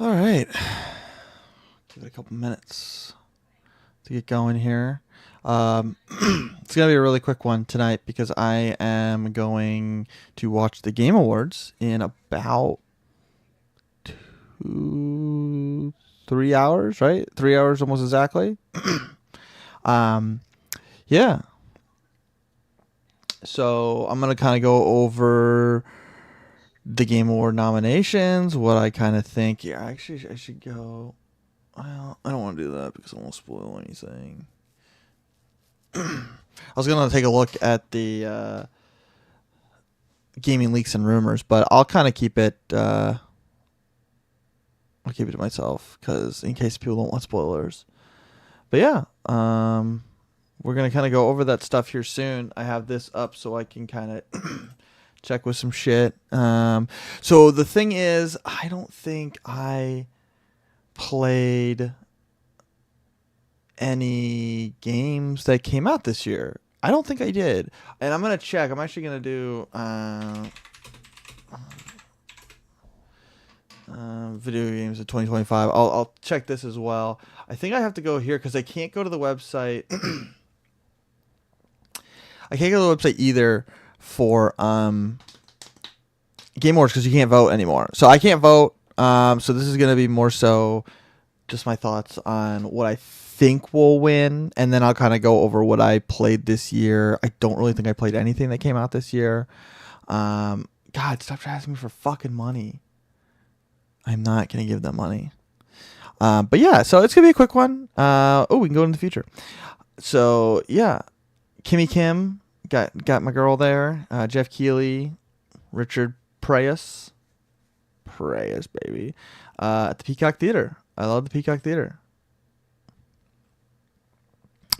All right. Give it a couple minutes to get going here. It's going to be a really quick one tonight because I am going to watch the Game Awards in about 3 hours, right? 3 hours almost exactly. um, yeah. So I'm going to kind of go over the Game Award nominations, what I kind of think. Yeah, actually, I should go. Well, I don't want to do that because I won't spoil anything. I was gonna take a look at the gaming leaks and rumors, but I'll kind of keep it. I'll keep it to myself because in case people don't want spoilers. But yeah, we're gonna kind of go over that stuff here soon. I have this up so I can kind of check with some shit. So the thing is, I don't think I played any games that came out this year. I don't think I did. And I'm going to check. I'm actually going to do video games of 2025. I'll check this as well. I think I have to go here because I can't go to the website. I can't go to the website either for Game Awards because you can't vote anymore. So I can't vote. So this is going to be more so just my thoughts on what I think will win, and then I'll kind of go over what I played this year. I don't really think I played anything that came out this year. God, stop asking me for fucking money. I'm not gonna give them money. But yeah, so it's gonna be a quick one. We can go into the future. So yeah, Kimmy Kim got my girl there. Jeff Keighley, Richard Preyas, baby, at the Peacock Theater. I love the Peacock Theater.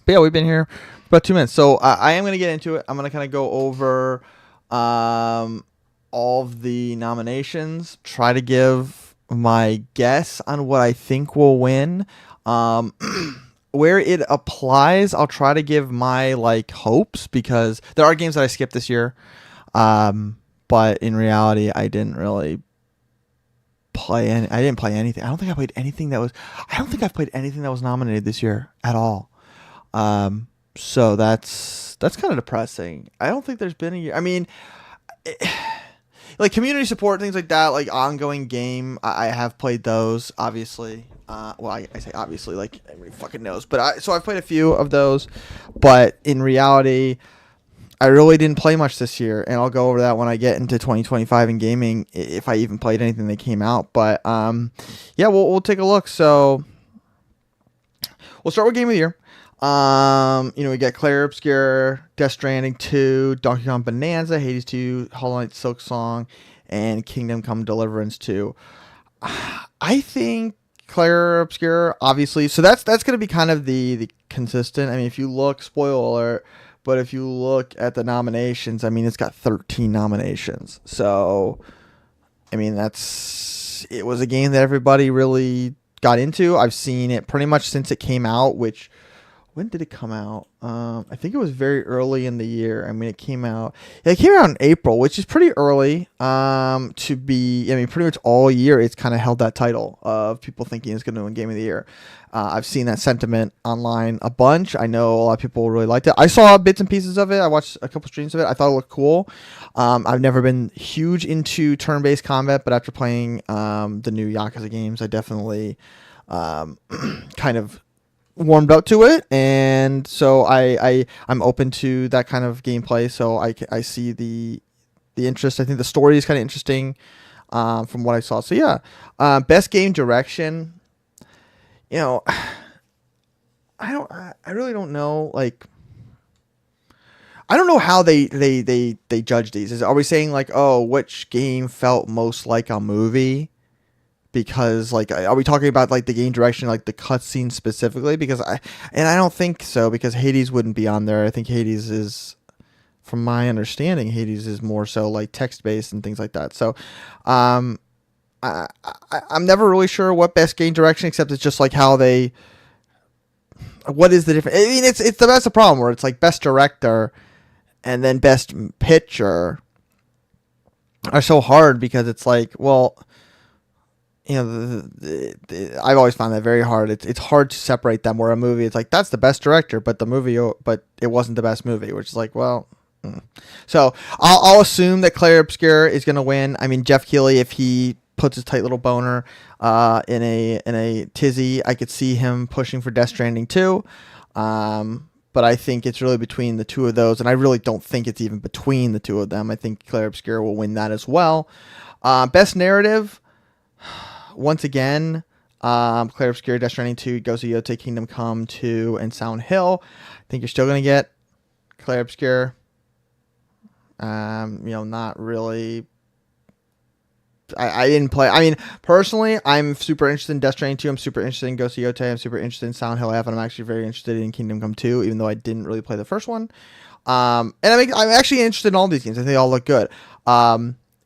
But yeah, we've been here for about 2 minutes. So I am going to get into it. I'm going to kind of go over all of the nominations, try to give my guess on what I think will win. Where it applies, I'll try to give my hopes because there are games that I skipped this year. But in reality, I didn't really I didn't play anything. I don't think I've played anything that was nominated this year at all. So that's kind of depressing. I don't think there's been a year. I mean, community support, things like that, like ongoing game. I have played those, obviously. I say obviously, like everybody fucking knows. But I've played a few of those, but in reality, I really didn't play much this year, and I'll go over that when I get into 2025 in gaming, if I even played anything that came out. But yeah, we'll take a look. So we'll start with Game of the Year. We got Clair Obscur, Death Stranding 2, Donkey Kong Bonanza, Hades 2, Hollow Knight Silk Song, and Kingdom Come Deliverance 2. I think Clair Obscur, obviously, so that's going to be kind of the consistent. I mean, if you look, spoiler alert, but if you look at the nominations, I mean, it's got 13 nominations. So, I mean, it was a game that everybody really got into. I've seen it pretty much since it came out, when did it come out? I think it was very early in the year. I mean, it came out in April, which is pretty early to be. I mean, pretty much all year it's kind of held that title of people thinking it's going to win Game of the Year. I've seen that sentiment online a bunch. I know a lot of people really liked it. I saw bits and pieces of it. I watched a couple streams of it. I thought it looked cool. I've never been huge into turn-based combat, but after playing the new Yakuza games, I definitely kind of warmed up to it, and so I'm open to that kind of gameplay. So I see the interest. I think the story is kind of interesting from what I saw. So yeah, best game direction. I really don't know. I don't know how they judge these. Are we saying which game felt most like a movie? Because are we talking about the game direction, the cutscene specifically? Because I don't think so, because Hades wouldn't be on there. I think Hades is, from my understanding, more so text based and things like that. So I'm never really sure what best game direction, except it's just how they, what is the difference? I mean, that's the problem where it's best director and then best picture are so hard, because it's well, I've always found that very hard. It's hard to separate them. Where a movie, it's like that's the best director, but but it wasn't the best movie, which is like, well. So I'll assume that Claire Obscure is going to win. I mean, Jeff Keighley, if he puts his tight little boner in a tizzy, I could see him pushing for Death Stranding too. But I think it's really between the two of those, and I really don't think it's even between the two of them. I think Claire Obscure will win that as well. Best narrative, once again, Claire Obscure, Death Stranding 2, Ghost of Yotei, Kingdom Come 2, and Silent Hill. I think you're still going to get Claire Obscure. Not really. I didn't play. I mean, personally, I'm super interested in Death Stranding 2. I'm super interested in Ghost of Yotei. I'm super interested in Silent Hill F, and I'm actually very interested in Kingdom Come 2, even though I didn't really play the first one. And I'm actually interested in all these games. I think they all look good.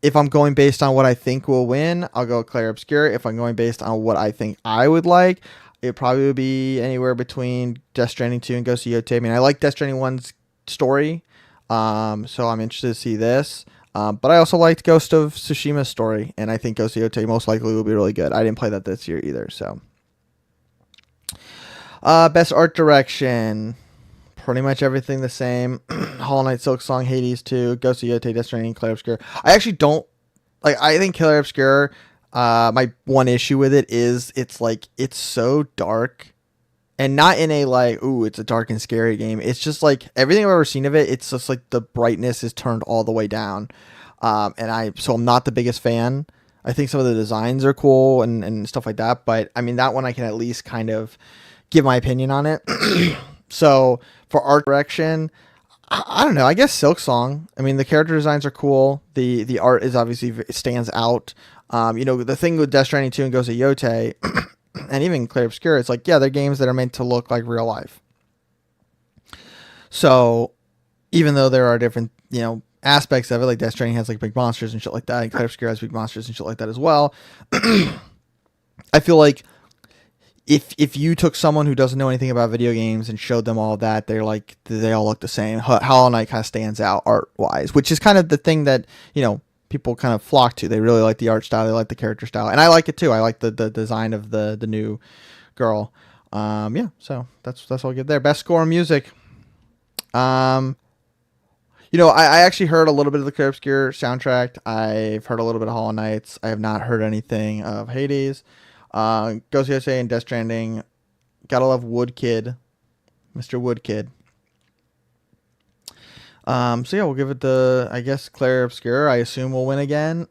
If I'm going based on what I think will win, I'll go Claire Obscure. If I'm going based on what I think I would like, it probably would be anywhere between Death Stranding 2 and Ghost of Yotei. I mean, I like Death Stranding 1's story, so I'm interested to see this. But I also liked Ghost of Tsushima's story, and I think Ghost of Yotei most likely will be really good. I didn't play that this year either, so. Best art direction. Pretty much everything the same. Hollow Knight, Silk Song, Hades 2, Ghost of Yotei, Death Stranding, Claire Obscure. I actually don't, I think Claire Obscure, my one issue with it is it's so dark. And not in a it's a dark and scary game. It's just everything I've ever seen of it, it's just the brightness is turned all the way down. So I'm not the biggest fan. I think some of the designs are cool and stuff like that. But I mean, that one I can at least kind of give my opinion on it. So for art direction, I don't know. I guess Silk Song. I mean, the character designs are cool. The art is obviously, it stands out. The thing with Death Stranding 2 and Ghost of Yotei, and even Claire Obscure, it's they're games that are meant to look like real life. So even though there are different, aspects of it, like Death Stranding has big monsters and shit like that, and Claire Obscure has big monsters and shit like that as well. I feel like if you took someone who doesn't know anything about video games and showed them all that, they all look the same. Hollow Knight kind of stands out art wise, which is kind of the thing that, people kind of flock to. They really like the art style. They like the character style. And I like it too. I like the design of the new girl. So that's all good there. Best score in music. I actually heard a little bit of the Claire Obscure soundtrack. I've heard a little bit of Hollow Knights. I have not heard anything of Hades. Ghost of Yotei and Death Stranding. Gotta love Woodkid. Mr. Woodkid. We'll give it I guess Claire Obscure, I assume, will win again.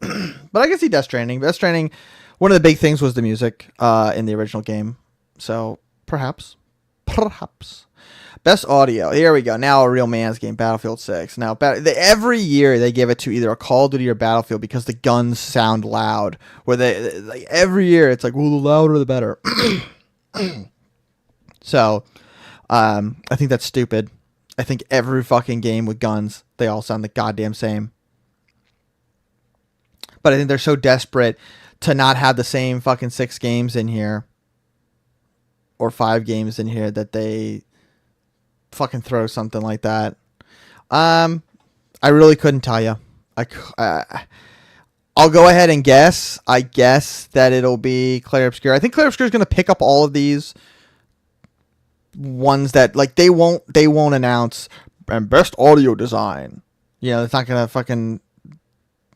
But I can see Death Stranding. Death Stranding, one of the big things was the music in the original game. So, perhaps. Best audio. Here we go. Now a real man's game, Battlefield 6. Now, every year they give it to either a Call of Duty or Battlefield because the guns sound loud. Where every year it's the louder the better. So, I think that's stupid. I think every fucking game with guns, they all sound the goddamn same. But I think they're so desperate to not have the same fucking 6 games in here or 5 games in here that they fucking throw something like that. I really couldn't tell you. I'll go ahead and guess. I guess that it'll be Claire Obscure. I think Claire Obscure is going to pick up all of these ones that they won't announce and best audio design. It's not gonna fucking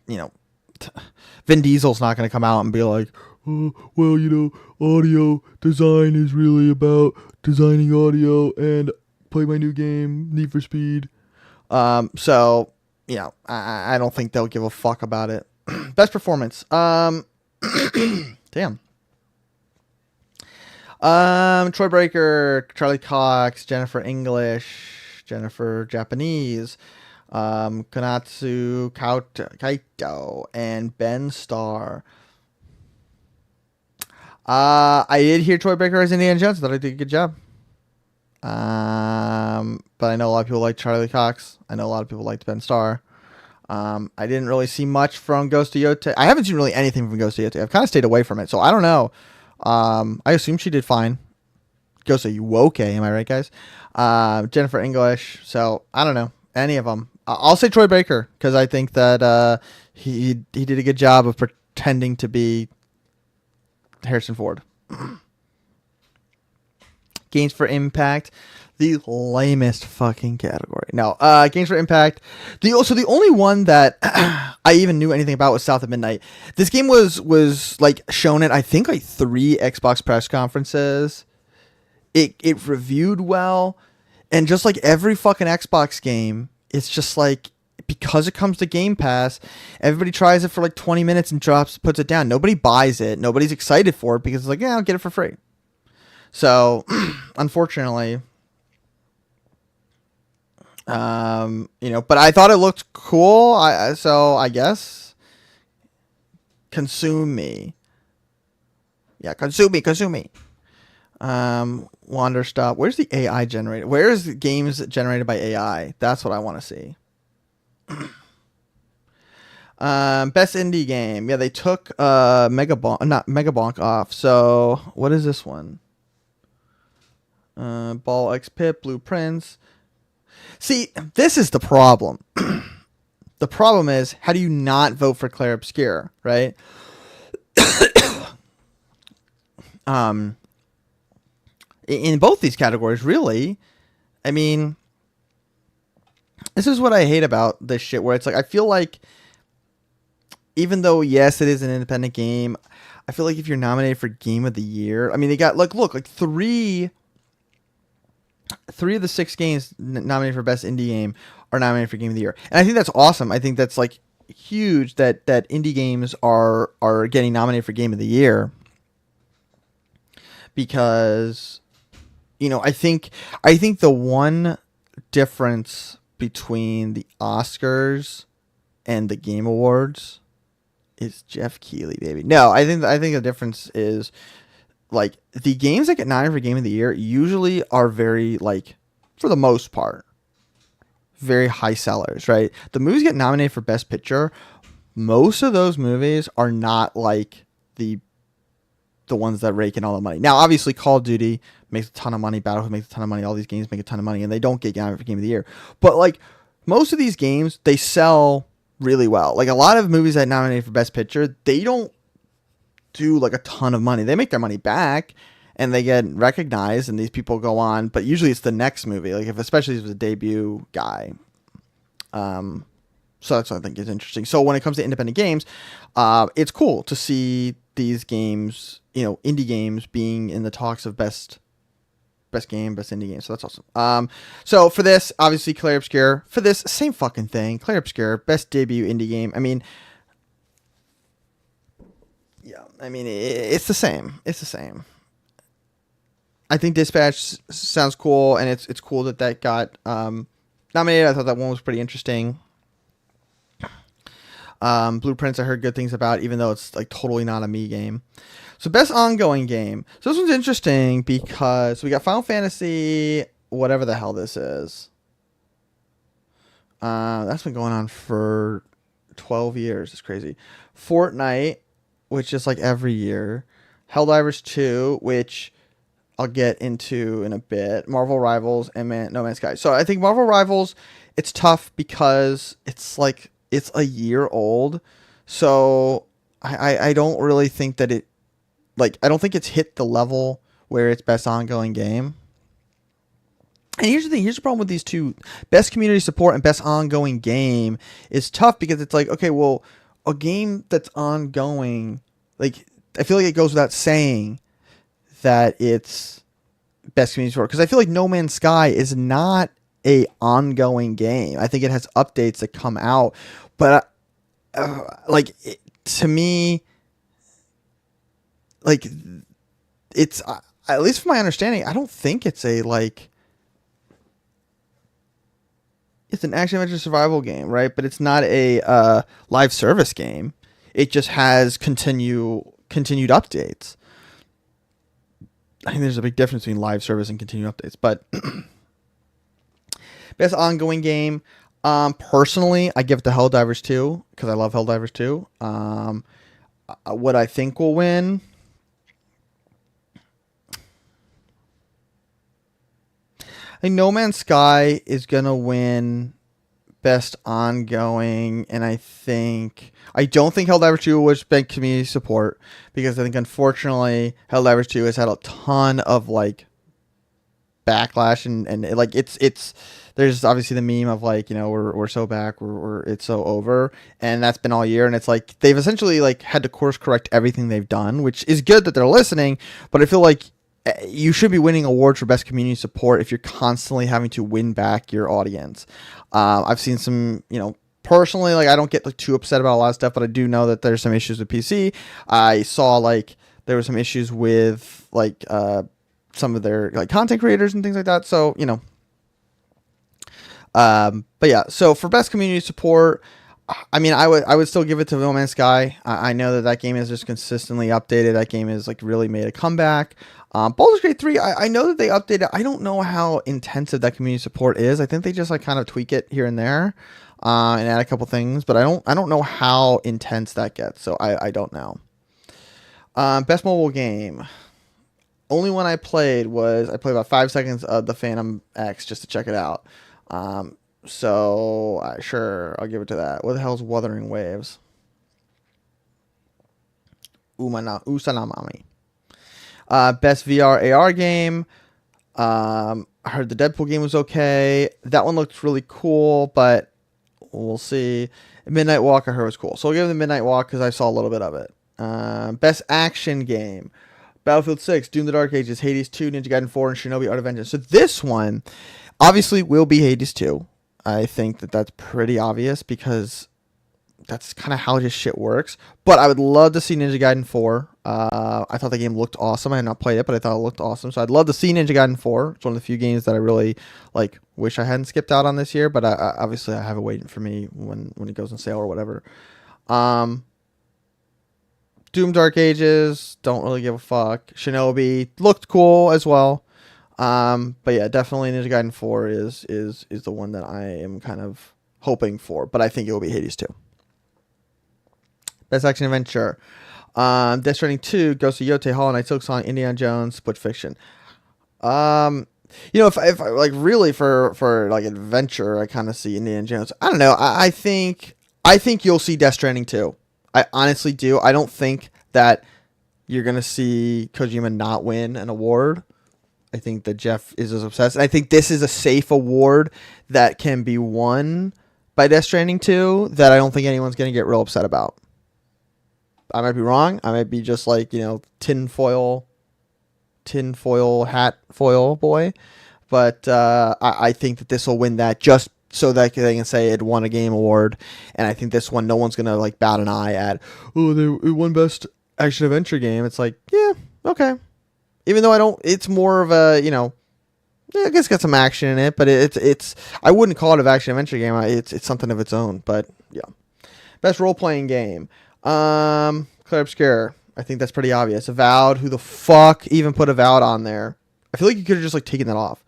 Vin Diesel's not gonna come out and be like, oh, well, audio design is really about designing audio and play my new game Need for Speed. I don't think they'll give a fuck about it. Best performance. Damn. Troy Breaker, Charlie Cox, Jennifer English, Jennifer Japanese, Konatsu Kaito, and Ben Starr. I did hear Troy Breaker as Indiana Jones. I thought he did a good job. But I know a lot of people like Charlie Cox. I know a lot of people liked Ben Starr. I didn't really see much from Ghost of Yotei. I haven't seen really anything from Ghost of Yotei. I've kind of stayed away from it, so I don't know. I assume she did fine. Ghost of Yotei, am I right, guys? Jennifer English. So I don't know any of them. I'll say Troy Baker because I think that he did a good job of pretending to be Harrison Ford. Games for Impact, the lamest fucking category. No, Games for Impact. The only one that I even knew anything about was South of Midnight. This game was like shown at I think like 3 Xbox press conferences. It reviewed well, and just like every fucking Xbox game, it's just like because it comes to Game Pass, everybody tries it for like 20 minutes and puts it down. Nobody buys it. Nobody's excited for it because it's like, yeah, I'll get it for free. So, unfortunately, but I thought it looked cool. So I guess consume me. Yeah, consume me. Wander Stop. Where's the AI generated? Where's the games generated by AI? That's what I want to see. Best indie game. Yeah, they took not Megabonk off. So what is this one? Ball X Pip, Blueprints. See, this is the problem. The problem is, how do you not vote for Claire Obscure, right? In both these categories, really. I mean, this is what I hate about this shit, where it's like, I feel like, even though, yes, it is an independent game, I feel like if you're nominated for Game of the Year, I mean, they got, like, look, like three of the 6 games nominated for Best Indie Game are nominated for Game of the Year. And I think that's awesome. I think that's, like, huge that indie games are getting nominated for Game of the Year. Because, I think the one difference between the Oscars and the Game Awards is Geoff Keighley, baby. No, I think the difference is, like, the games that get nominated for Game of the Year usually are very, like, for the most part, very high sellers, right? The movies get nominated for Best Picture. Most of those movies are not like the ones that rake in all the money. Now, obviously, Call of Duty makes a ton of money. Battlefield makes a ton of money. All these games make a ton of money, and they don't get nominated for Game of the Year. But, like, most of these games, they sell really well. Like, a lot of movies that nominated for Best Picture, they don't do like a ton of money. They make their money back and they get recognized, and these people go on, but usually it's the next movie, like especially if it's a debut guy. So that's what I think is interesting. So when it comes to independent games, it's cool to see these games, indie games being in the talks of best game, best indie game. So that's awesome. So for this, obviously Claire Obscure. For this, same fucking thing. Claire Obscure, best debut indie game. I mean, it's the same. It's the same. I think Dispatch sounds cool, and it's cool that got nominated. I thought that one was pretty interesting. Blueprints I heard good things about, even though it's like totally not a me game. So best ongoing game. So this one's interesting because we got Final Fantasy, whatever the hell this is. That's been going on for 12 years. It's crazy. Fortnite, which is like every year. Helldivers 2, which I'll get into in a bit. Marvel Rivals and No Man's Sky. So I think Marvel Rivals, it's tough because it's like it's a year old. So I don't really think that I don't think it's hit the level where it's best ongoing game. And here's the thing. Here's the problem with these two. Best community support and best ongoing game is tough because it's like, okay, well, a game that's ongoing, like, I feel like it goes without saying that it's best community support. Because I feel like No Man's Sky is not a ongoing game. I think it has updates that come out. But, to me, like, it's, at least from my understanding, I don't think it's a, like, it's an action-adventure survival game, right? But it's not a live service game. It just has continued updates. I think there's a big difference between live service and continued updates. But best ongoing game, personally, I give it to Helldivers 2 because I love Helldivers 2. What I think will win, I think No Man's Sky is gonna win best ongoing, and I don't think Helldivers 2 was big community support, because I think unfortunately Helldivers 2 has had a ton of like backlash, and like it's there's obviously the meme of like, we're so back, we're it's so over, and that's been all year, and it's like they've essentially like had to course correct everything they've done, which is good that they're listening, but I feel like you should be winning awards for best community support if you're constantly having to win back your audience. I've seen some, personally, like, I don't get like too upset about a lot of stuff, but I do know that there's some issues with PC. I saw like there were some issues with like some of their like content creators and things like that. So but yeah. So for best community support, I mean, I would still give it to No Man's Sky. I know that game is just consistently updated. That game has like really made a comeback. Baldur's Gate 3, I know that they updated. I don't know how intensive that community support is. I think they just like kind of tweak it here and there, and add a couple things. But I don't know how intense that gets. So I don't know. Best mobile game. Only one I played about 5 seconds of the Phantom X just to check it out. So sure, I'll give it to that. What the hell's Wuthering Waves? Usanamami. Best VR AR game. I heard the Deadpool game was okay. That one looked really cool, but we'll see. Midnight Walk I heard was cool, so I'll give it the Midnight Walk because I saw a little bit of it. Best action game. Battlefield 6, Doom the Dark Ages, Hades 2, Ninja Gaiden 4, and Shinobi Art of Vengeance. So this one obviously will be Hades 2. I think that's pretty obvious because that's kind of how this shit works. But I would love to see Ninja Gaiden 4. I thought the game looked awesome. I had not played it, but I thought it looked awesome. So I'd love to see Ninja Gaiden 4. It's one of the few games that I really like. Wish I hadn't skipped out on this year, but obviously I have it waiting for me when it goes on sale or whatever. Doom Dark Ages, don't really give a fuck. Shinobi looked cool as well. But yeah, definitely Ninja Gaiden 4 is the one that I am kind of hoping for, but I think it will be Hades 2. Best action adventure. Death Stranding 2, Ghost of Yotei, Hollow Knight, Silksong, Indiana Jones, Split Fiction. If I like really for like adventure, I kind of see Indiana Jones. I don't know. I think you'll see Death Stranding 2. I honestly do. I don't think that you're gonna see Kojima not win an award. I think that Jeff is as obsessed. And I think this is a safe award that can be won by Death Stranding 2 that I don't think anyone's going to get real upset about. I might be wrong. I might be just like, tinfoil hat foil boy. But I think that this will win that just so that they can say it won a game award. And I think this one, no one's going to like bat an eye at, it won best action adventure game. It's like, yeah, okay. Even though it's more of a, I guess it's got some action in it, but it's I wouldn't call it an action adventure game. It's something of its own, but yeah. Best role-playing game. Claire Obscure. I think that's pretty obvious. Avowed. Who the fuck even put Avowed on there? I feel like you could have just like taken that off.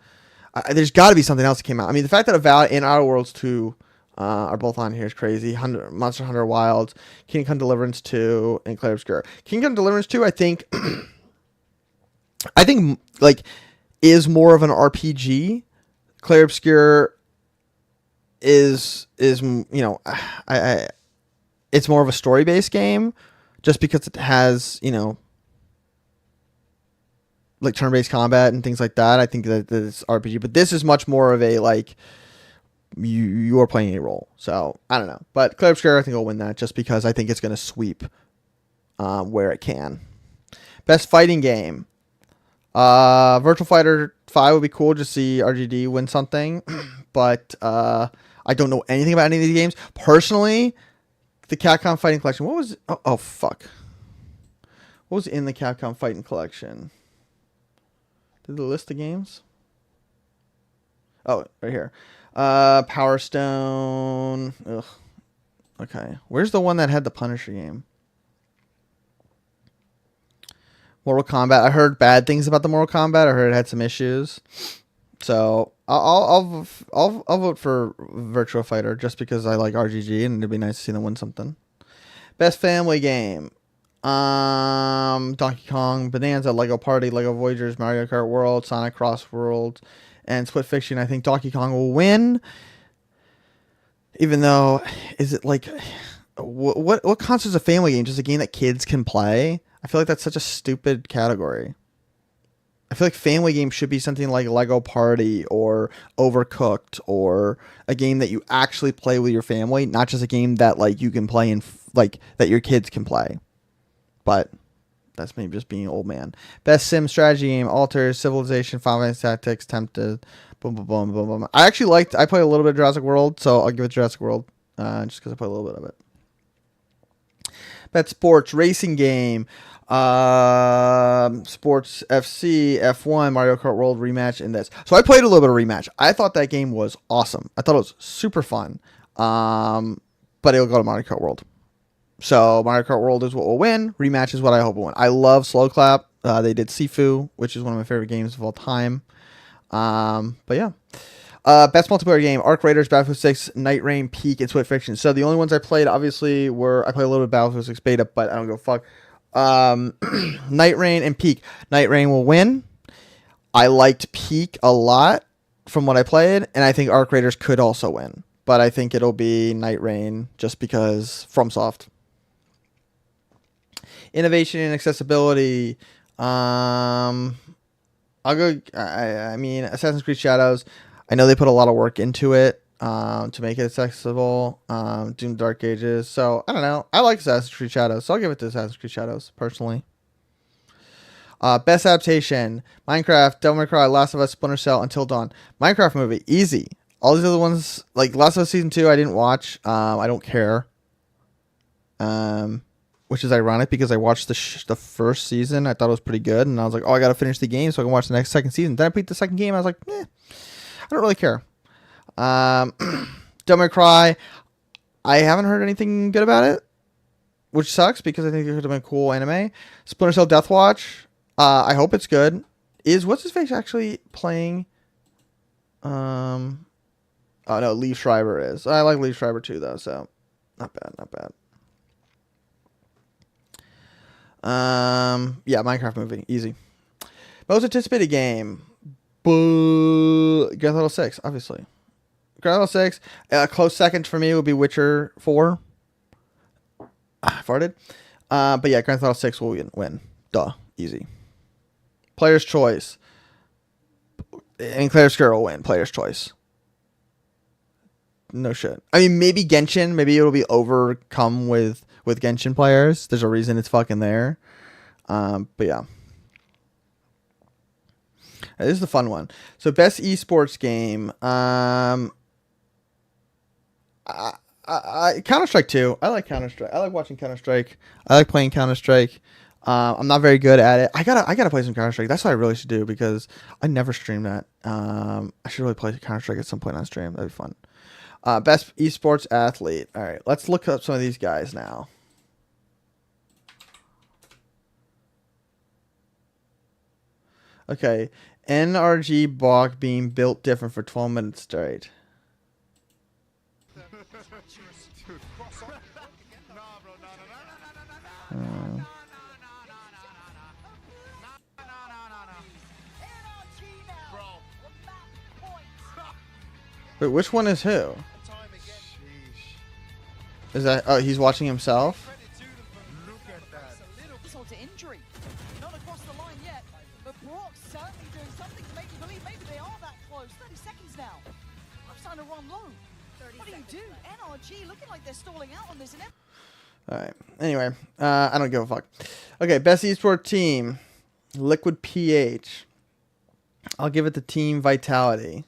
There's got to be something else that came out. I mean, the fact that Avowed and Outer Worlds 2 are both on here is crazy. Monster Hunter Wilds, Kingdom Come Deliverance 2, and Claire Obscure. Kingdom Come Deliverance 2, I think like is more of an RPG. Claire Obscure is it's more of a story-based game just because it has, like turn-based combat and things like that. I think that it's RPG, but this is much more of a like you are playing a role. So I don't know, but Claire Obscure I think will win that just because I think it's going to sweep where it can. Best fighting game. Virtual Fighter 5 would be cool to see RGD win something, but I don't know anything about any of these games. Personally, the Capcom Fighting Collection, what was... Oh, fuck. What was in the Capcom Fighting Collection? Did they list the games? Oh, right here. Power Stone. Ugh. Okay. Where's the one that had the Punisher game? Mortal Kombat. I heard bad things about the Mortal Kombat. I heard it had some issues. So I'll vote for Virtua Fighter just because I like RGG and it'd be nice to see them win something. Best family game. Donkey Kong, Bonanza, Lego Party, Lego Voyagers, Mario Kart World, Sonic Cross World, and Split Fiction. I think Donkey Kong will win. Even though, is it like, what counts as a family game? Just a game that kids can play? I feel like that's such a stupid category. I feel like family games should be something like Lego Party or Overcooked, or a game that you actually play with your family, not just a game that like you can play and like that your kids can play. But that's maybe just being an old man. Best sim strategy game: Alter, Civilization, Final Fantasy Tactics, Tempted. Boom, boom, boom, boom, boom. I played a little bit of Jurassic World, so I'll give it Jurassic World, just because I played a little bit of it. Bet sports racing game. Sports FC, F1, Mario Kart World rematch in this. So I played a little bit of rematch. I thought that game was awesome. I thought it was super fun. But it'll go to Mario Kart World. So Mario Kart World is what will win. Rematch is what I hope will win. I love Slow Clap. They did Sifu, which is one of my favorite games of all time. But yeah. Best multiplayer game: Arc Raiders, Battlefield 6, Night Rain, Peak, and Split Fiction. So the only ones I played, obviously, I played a little bit of Battlefield 6 beta, but I don't go fuck. Night Rain and Peak. Night Rain will win. I liked Peak a lot from what I played, and I think Arc Raiders could also win. But I think it'll be Night Rain just because FromSoft. Innovation and accessibility. I'll go. I mean, Assassin's Creed Shadows. I know they put a lot of work into it to make it accessible. Doom Dark Ages. So I don't know. I like Assassin's Creed Shadows, so I'll give it to Assassin's Creed Shadows personally. Best adaptation: Minecraft, Devil May Cry, Last of Us, Splinter Cell, Until Dawn. Minecraft movie, easy. All these other ones, like Last of Us Season 2, I didn't watch. I don't care. Which is ironic because I watched the first season. I thought it was pretty good, and I was like, oh, I got to finish the game so I can watch the second season. Then I beat the second game, and I was like, I don't really care. Devil May Cry, I haven't heard anything good about it, which sucks because I think it could have been a cool anime. Splinter Cell Death Watch, I hope it's good. Is What's-His-Face actually playing? Oh, no, Lee Schreiber is. I like Lee Schreiber too, though, so not bad, not bad. Yeah, Minecraft movie, easy. Most anticipated game, Grand Theft Auto 6, obviously. Grand Theft Auto 6. A close second for me would be Witcher 4. Farted. But yeah, Grand Theft Auto 6 will win. Duh, easy. Player's choice. And Claire Scare will win. Player's choice. No shit. I mean, maybe Genshin. Maybe it'll be overcome with Genshin players. There's a reason it's fucking there. But yeah. This is the fun one. So best esports game. Counter-Strike 2. I like Counter-Strike. I like watching Counter-Strike. I like playing Counter-Strike. I'm not very good at it. I gotta play some Counter-Strike. That's what I really should do because I never stream that. I should really play Counter-Strike at some point on stream. That'd be fun. Best esports athlete. All right, let's look up some of these guys now. Okay, NRG block being built different for 12 minutes straight. Wait, which one is who? Is that? Oh, he's watching himself. All right. Anyway, I don't give a fuck. Okay, best esports team, Liquid PH. I'll give it to Team Vitality.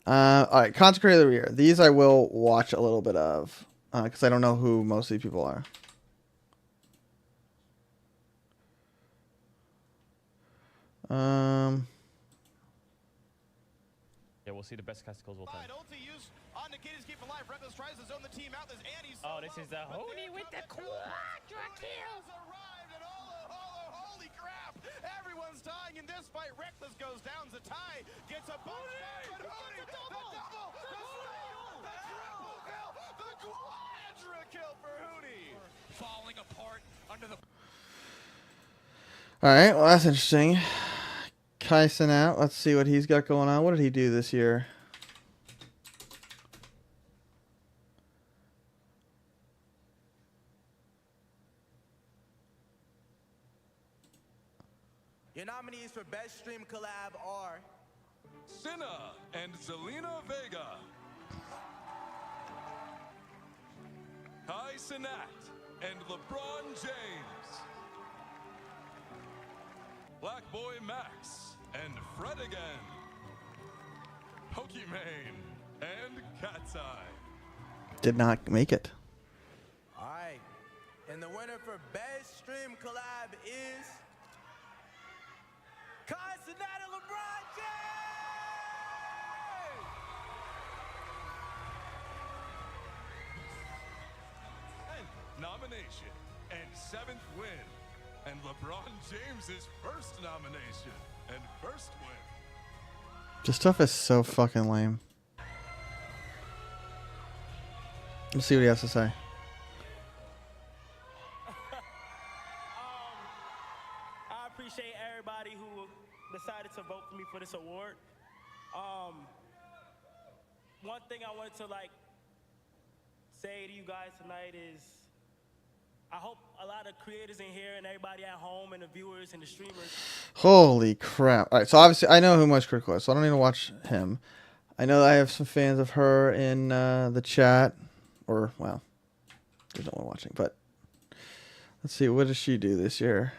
All right, Consecrated of the Year. These I will watch a little bit of because I don't know who most of these people are. Yeah, we'll see the best casticles all time. Oh, this is the Holy with the quadra kills. Holy crap! Everyone's dying in this fight. Reckless goes down. Zatai gets a bunch. But Holy, the double, the triple kill, the quadra kill for Hootie. Falling apart under the. All right, well that's interesting. Kaisen out. Let's see what he's got going on. What did he do this year? Your nominees for Best Stream Collab are Cinna and Zelina Vega. Kai Cenat and LeBron James. Black Boy Max and Fred again. Pokimane and Cat's Eye. Did not make it. All right. And the winner for Best Stream Collab is Kai Cenat and LeBron James! And nomination and 7th win. And LeBron James's first nomination and first win. This stuff is so fucking lame. Let's see what he has to say. I appreciate everybody who decided to vote for me for this award. One thing I wanted to say to you guys tonight is I hope a lot of creators in here and everybody at home and the viewers and the streamers. Holy crap. Alright, so obviously I know who Most Critical is, so I don't need to watch him. I know that I have some fans of her in the chat. Or, well, there's no one watching, but let's see, what does she do this year?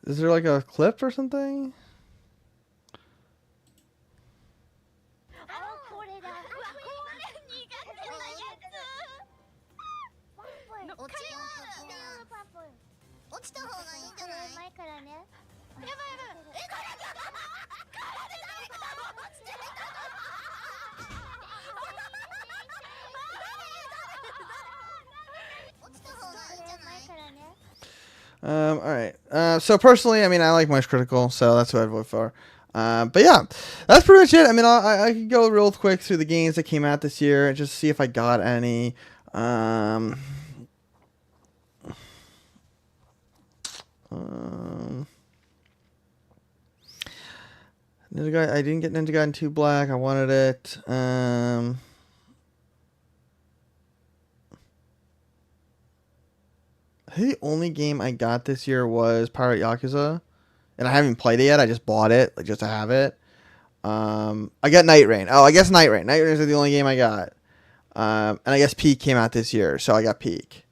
Is there like a clip or something? All right. So personally, I mean, I like Most Critical, so that's what I'd vote for. But yeah, that's pretty much it. I mean, I could go real quick through the games that came out this year and just see if I got any. I didn't get Ninja Gaiden 2 Black. I wanted it. I think the only game I got this year was Pirate Yakuza, and I haven't played it yet. I just bought it, like, just to have it. I got Night Rain. Oh, I guess Night Rain. Night Rain is the only game I got. And I guess Peak came out this year, so I got Peak.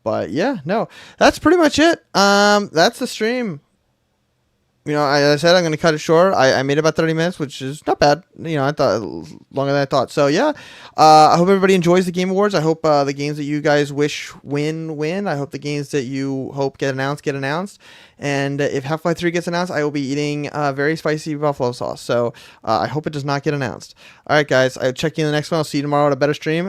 But yeah, no, that's pretty much it. That's the stream. You know, I said I'm going to cut it short. I made about 30 minutes, which is not bad. You know, I thought longer than I thought. So yeah, I hope everybody enjoys the Game Awards. I hope the games that you guys wish win. I hope the games that you hope get announced. And if Half-Life 3 gets announced, I will be eating very spicy buffalo sauce. So I hope it does not get announced. All right, guys, I'll check you in the next one. I'll see you tomorrow at a better stream.